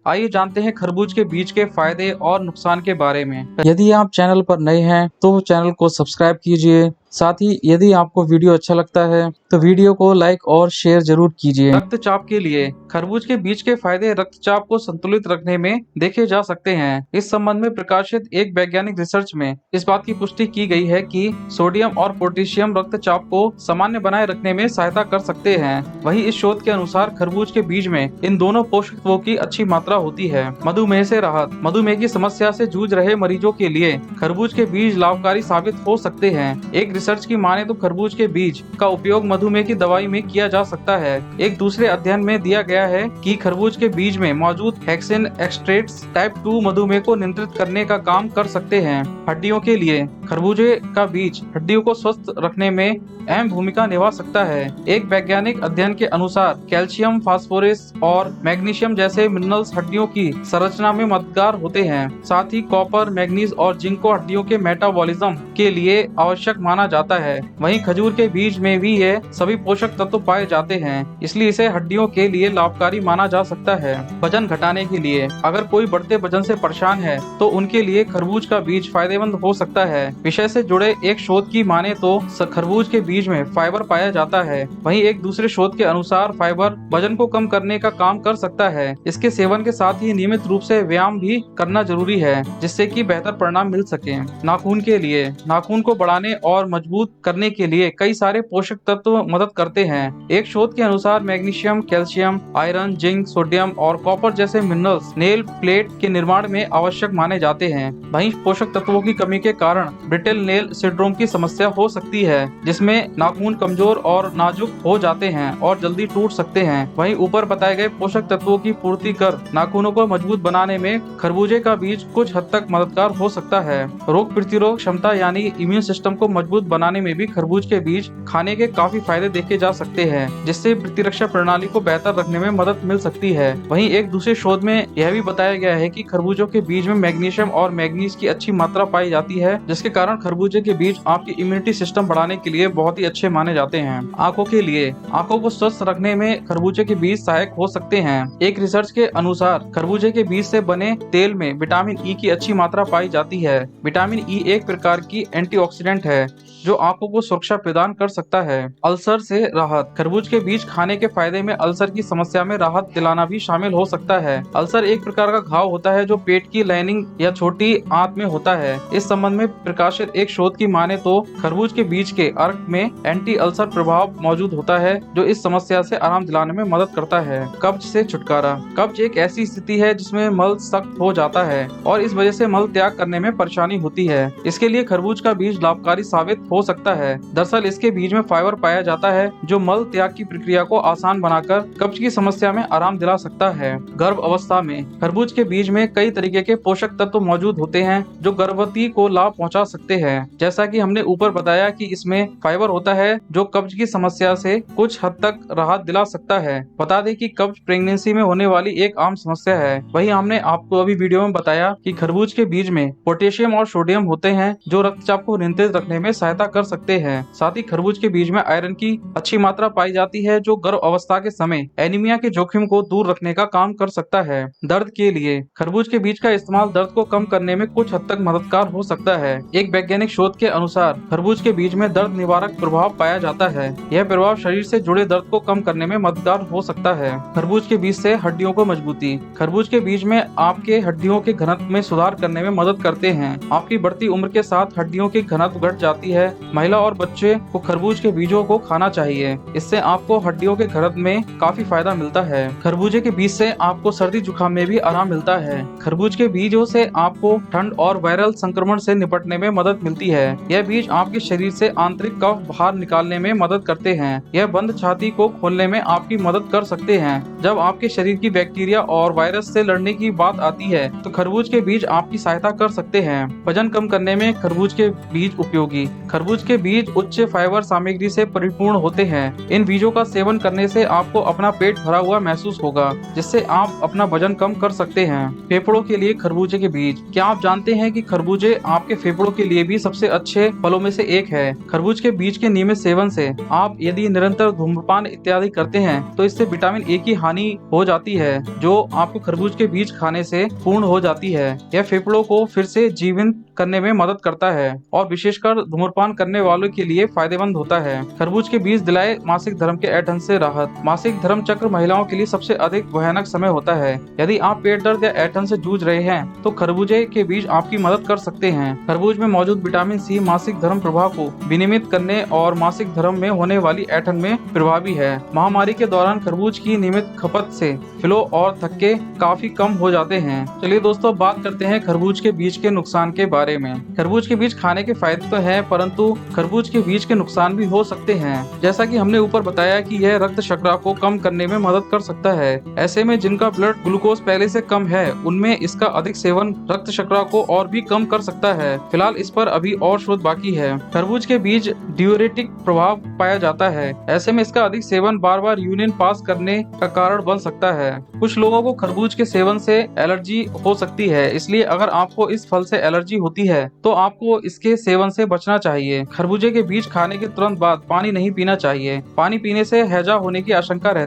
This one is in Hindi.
आइए जानते हैं खरबूज के बीज के फायदे और नुकसान के बारे में। यदि आप चैनल पर नए हैं तो चैनल को सब्सक्राइब कीजिए। साथ ही यदि आपको वीडियो अच्छा लगता है तो वीडियो को लाइक और शेयर जरूर कीजिए। रक्तचाप के लिए खरबूज के बीज के फायदे रक्तचाप को संतुलित रखने में देखे जा सकते हैं। इस संबंध में प्रकाशित एक वैज्ञानिक रिसर्च में इस बात की पुष्टि की गई है कि सोडियम और पोटेशियम रक्तचाप को सामान्य बनाए रखने में सहायता कर सकते हैं। वहीं इस शोध के अनुसार खरबूज के बीज में इन दोनों पोषक तत्वों की अच्छी मात्रा होती है। मधुमेह से राहत। मधुमेह की समस्या से जूझ रहे मरीजों के लिए खरबूज के बीज लाभकारी साबित हो सकते हैं। एक रिसर्च की माने तो खरबूज के बीज का उपयोग मधुमेह की दवाई में किया जा सकता है। एक दूसरे अध्ययन में दिया गया है कि खरबूज के बीज में मौजूद हेक्सेन एक्सट्रैक्ट्स टाइप 2 मधुमेह को नियंत्रित करने का काम कर सकते हैं। हड्डियों के लिए खरबूजे का बीज हड्डियों को स्वस्थ रखने में अहम भूमिका निभा सकता है। एक वैज्ञानिक अध्ययन के अनुसार कैल्शियम, फास्फोरस और मैग्नीशियम जैसे मिनरल्स हड्डियों की संरचना में मददगार होते हैं। साथ ही कॉपर, मैग्नीज और जिंक को हड्डियों के मेटाबॉलिज्म के लिए आवश्यक माना जाता है। वहीं खजूर के बीज में भी ये सभी पोषक तत्व पाए जाते हैं, इसलिए इसे हड्डियों के लिए लाभकारी माना जा सकता है। वजन घटाने के लिए अगर कोई बढ़ते वजन से परेशान है तो उनके लिए खरबूज का बीज फायदेमंद हो सकता है। विषय से जुड़े एक शोध की माने तो खरबूज के बीज में फाइबर पाया जाता है। वहीं एक दूसरे शोध के अनुसार फाइबर वजन को कम करने का काम कर सकता है। इसके सेवन के साथ ही नियमित रूप से व्यायाम भी करना जरूरी है, जिससे कि बेहतर परिणाम मिल सके। नाखून के लिए नाखून को बढ़ाने और मजबूत करने के लिए कई सारे पोषक तत्व मदद करते हैं। एक शोध के अनुसार magnesium, calcium, iron, zinc, sodium और कॉपर जैसे मिनरल्स नेल प्लेट के निर्माण में आवश्यक माने जाते हैं। वहीं पोषक तत्वों की कमी के कारण ब्रिटल नेल सिंड्रोम की समस्या हो सकती है, जिसमें नाखून कमजोर और नाजुक हो जाते हैं और जल्दी टूट सकते हैं। वहीं ऊपर बताए गए पोषक तत्वों की पूर्ति कर नाखूनों को मजबूत बनाने में खरबूजे का बीज कुछ हद तक मददगार हो सकता है। रोग प्रतिरोधक क्षमता यानी इम्यून सिस्टम को मजबूत बनाने में भी खरबूज के बीज खाने के काफी फायदे देखे जा सकते हैं, जिससे प्रतिरक्षा प्रणाली को बेहतर रखने में मदद मिल सकती है। वहीं एक दूसरे शोध में यह भी बताया गया है कि खरबूजों के बीज में मैग्नीशियम और मैग्नीज की अच्छी मात्रा पाई जाती है, जिसके कारण खरबूजे के बीज आपकी इम्यूनिटी सिस्टम बढ़ाने के लिए बहुत ही अच्छे माने जाते हैं। आंखों के लिए आंखों को स्वस्थ रखने में खरबूजे के बीज सहायक हो सकते हैं। एक रिसर्च के अनुसार खरबूजे के बीज से बने तेल में विटामिन ई की अच्छी मात्रा पाई जाती है। विटामिन ई एक प्रकार की एंटीऑक्सीडेंट है जो आंखों को सुरक्षा प्रदान कर सकता है। अल्सर से राहत। खरबूज के बीज खाने के फायदे में अल्सर की समस्या में राहत दिलाना भी शामिल हो सकता है। अल्सर एक प्रकार का घाव होता है जो पेट की लाइनिंग या छोटी आंत में होता है। इस संबंध में प्रकाशित एक शोध की माने तो खरबूज के बीज के अर्क में एंटी अल्सर प्रभाव मौजूद होता है, जो इस समस्या से आराम दिलाने में मदद करता है। कब्ज से छुटकारा। कब्ज एक ऐसी स्थिति है जिसमें मल सख्त हो जाता है और इस वजह से मल त्याग करने में परेशानी होती है। इसके लिए खरबूज का बीज लाभकारी साबित हो सकता है। दरअसल इसके बीज में फाइबर पाया जाता है जो मल त्याग की प्रक्रिया को आसान बनाकर कब्ज की समस्या में आराम दिला सकता है। गर्भ अवस्था में खरबूज के बीज में कई तरीके के पोषक तत्व मौजूद होते हैं जो गर्भवती को लाभ पहुंचा सकते हैं। जैसा कि हमने ऊपर बताया कि इसमें फाइबर होता है जो कब्ज की समस्या से कुछ हद तक राहत दिला सकता है। बता दें कि कब्ज प्रेगनेंसी में होने वाली एक आम समस्या है। वही हमने आपको अभी वीडियो में बताया कि खरबूज के बीज में पोटेशियम और सोडियम होते हैं जो रक्तचाप को नियंत्रित रखने में सहायता कर सकते हैं। साथ ही खरबूज के बीज में आयरन की अच्छी मात्रा पाई जाती है जो गर्भ अवस्था के समय एनीमिया के जोखिम को दूर रखने का काम कर सकता है। दर्द के लिए खरबूज के बीज का इस्तेमाल दर्द को कम करने में कुछ हद तक मददगार हो सकता है। एक वैज्ञानिक शोध के अनुसार खरबूज के बीज में दर्द निवारक प्रभाव पाया जाता है। यह प्रभाव शरीर से जुड़े दर्द को कम करने में मददगार हो सकता है। खरबूज के बीज से हड्डियों को मजबूती। खरबूज के बीज में आपके हड्डियों के घनत्व में सुधार करने में मदद करते हैं। आपकी बढ़ती उम्र के साथ हड्डियों की घनत्व घट जाती है। महिला और बच्चे को खरबूज के बीजों को खाना चाहिए, इससे आपको हड्डियों के घनत्व में काफी फायदा मिलता है। खरबूजे के बीज से आपको सर्दी जुकाम में भी आराम मिलता है। खरबूज के बीजों से आपको ठंड और वायरल संक्रमण से निपटने में मदद मिलती है। यह बीज आपके शरीर से आंतरिक कफ बाहर निकालने में मदद करते हैं। यह बंद छाती को खोलने में आपकी मदद कर सकते हैं। जब आपके शरीर की बैक्टीरिया और वायरस से लड़ने की बात आती है तो खरबूज के बीज आपकी सहायता कर सकते हैं। वजन कम करने में खरबूज के बीज उपयोगी। खरबूज के बीज उच्च फाइबर सामग्री से परिपूर्ण होते हैं। इन बीजों का सेवन करने से आपको अपना पेट भरा हुआ महसूस होगा, जिससे आप अपना वजन कम कर सकते हैं। फेफड़ों के लिए खरबूजे के बीज। क्या आप जानते हैं कि खरबूजे आपके फेफड़ों के लिए भी सबसे अच्छे फलों में से एक है। खरबूज के बीज बीज के नियमित सेवन से आप यदि निरंतर धूम्रपान इत्यादि करते हैं तो इससे विटामिन ए की हानि हो जाती है, जो आपको खरबूज के बीज खाने से पूर्ण हो जाती है। यह फेफड़ों को फिर से जीवित करने में मदद करता है और विशेषकर धूम्रपान करने वालों के लिए फायदेमंद होता है। खरबूज के बीज दिलाए मासिक धर्म के ऐंठन से राहत। मासिक धर्म चक्र महिलाओं के लिए सबसे अधिक भयानक समय होता है। यदि आप पेट दर्द या ऐंठन से जूझ रहे हैं तो खरबूजे के बीज आपकी मदद कर सकते हैं। खरबूज में मौजूद विटामिन सी मासिक धर्म प्रभाव को विनियमित करने और मासिक धर्म में होने वाली ऐंठन में प्रभावी है। महामारी के दौरान खरबूज की नियमित खपत से फ्लो और थक्के काफी कम हो जाते हैं। चलिए दोस्तों, बात करते हैं खरबूज के बीज के नुकसान के बारे में। खरबूज के बीज खाने के फायदे तो हैं, परंतु खरबूज के बीज के नुकसान भी हो सकते हैं। जैसा कि हमने ऊपर बताया कि यह रक्त शर्करा को कम करने में मदद कर सकता है। ऐसे में जिनका ब्लड ग्लूकोज पहले से कम है, उनमें इसका अधिक सेवन रक्त शर्करा को और भी कम कर सकता है। फिलहाल इस पर अभी और शोध बाकी है। खरबूज के बीज डाययूरेटिक प्रभाव पाया जाता है। ऐसे में इसका अधिक सेवन बार बार यूरिन पास करने का कारण बन सकता है। कुछ लोगों को खरबूज के सेवन से एलर्जी हो सकती है, इसलिए अगर आपको इस फल से एलर्जी होती है तो आपको इसके सेवन से बचना चाहिए। खरबूजे के बीज खाने के तुरंत बाद पानी नहीं पीना चाहिए। पानी पीने से हैजा होने की आशंका रहती है।